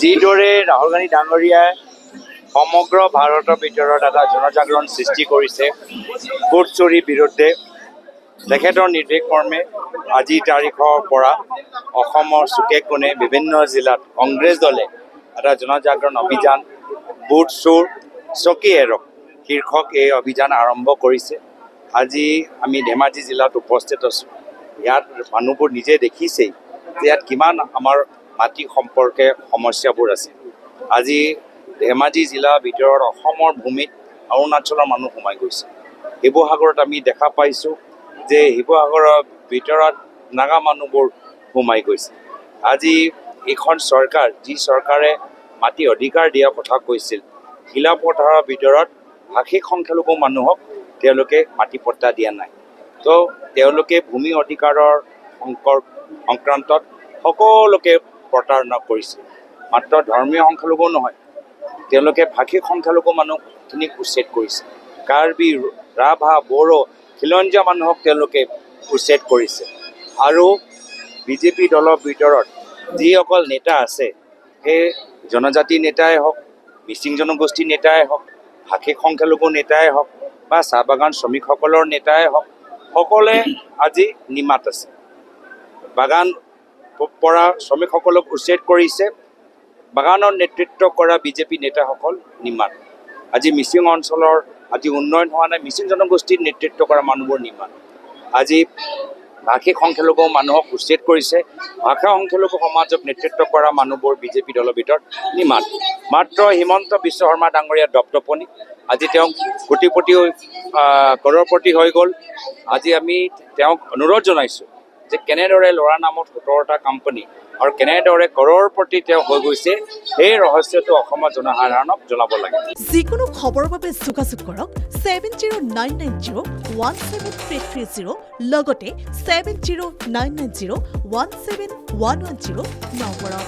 যিদৰে ৰাহুল গান্ধী ডাঙৰীয়াই সমগ্ৰ ভাৰতৰ ভিতৰত এটা জনজাগৰণ সৃষ্টি কৰিছে ভোট চুৰিৰ বিৰুদ্ধে, তেখেতৰ নিৰ্দেশ মৰ্মে আজিৰ তাৰিখৰ পৰা অসমৰ চুকে কোণে বিভিন্ন জিলাত কংগ্ৰেছ দলে এটা জনজাগৰণ অভিযান ভোট চোৰ চকী এৰক শীৰ্ষক এই অভিযান আৰম্ভ কৰিছে। আজি আমি ধেমাজি জিলাত উপস্থিত আছোঁ। ইয়াত মানুহবোৰ নিজে দেখিছেই যে ইয়াত কিমান আমাৰ মাটি সম্পৰ্কে সমস্যাবোৰ আছে। আজি ধেমাজি জিলাৰ ভিতৰত অসমৰ ভূমিত অৰুণাচলৰ মানুহ সোমাই গৈছে। শিৱসাগৰত আমি দেখা পাইছোঁ যে শিৱসাগৰৰ ভিতৰত নাগা মানুহবোৰ সোমাই গৈছে। আজি এইখন চৰকাৰ, যি চৰকাৰে মাটি অধিকাৰ দিয়াৰ কথা কৈছিল, শিলাপথাৰৰ ভিতৰত ভাষিক সংখ্যালঘু মানুহক তেওঁলোকে মাটি পট্টা দিয়া নাই। তো তেওঁলোকে ভূমি অধিকাৰৰ সংক্ৰান্তত সকলোকে প্ৰতাৰণা কৰিছে। মাত্ৰ ধৰ্মীয় সংখ্যালঘু নহয়, তেওঁলোকে ভাষিক সংখ্যালঘু মানুহখিনিক উচ্ছেদ কৰিছে। কাৰ্বি, ৰাভা, বড়ো, খিলঞ্জীয়া মানুহক তেওঁলোকে উচ্ছেদ কৰিছে। আৰু বিজেপি দলৰ ভিতৰত যিসকল নেতা আছে, সেই জনজাতি নেতাই হওক, মিচিং জনগোষ্ঠীৰ নেতাই হওক, ভাষিক সংখ্যালঘু নেতাই হওক বা চাহ বাগান শ্ৰমিকসকলৰ নেতাই হওক, সকলোৱে আজি নিমাত আছে। বাগান পৰা শ্ৰমিকসকলক উচ্ছেদ কৰিছে। বাগানৰ নেতৃত্ব কৰা বিজেপি নেতাসকল নিমাত। আজি মিচিং অঞ্চলৰ আজি উন্নয়ন হোৱা নাই, মিচিং জনগোষ্ঠীৰ নেতৃত্ব কৰা মানুহবোৰ নিমাত। আজি ভাষিক সংখ্যালঘু মানুহক উচ্ছেদ কৰিছে। ভাষা সংখ্যালঘু সমাজক নেতৃত্ব কৰা মানুহবোৰ বিজেপি দলৰ ভিতৰত নিমাত। মাত্ৰ হিমন্ত বিশ্ব শৰ্মা ডাঙৰীয়া দপদপনি, আজি তেওঁক কোটিপতি কৰৰপতি হৈ গ'ল। আজি আমি তেওঁক অনুৰোধ জনাইছোঁ যে কেনেদৰে ল'ৰা নামত 17টা কোম্পানী আৰু কেনেদৰে কৰৰপতি তেওঁ হৈ গৈছে, সেই ৰহস্যটো অসমৰ জনসাধাৰণক জনাব লাগে। যিকোনো খবৰৰ বাবে যোগাযোগ কৰক 7099017330 লগতে 7099017110 নম্বৰত।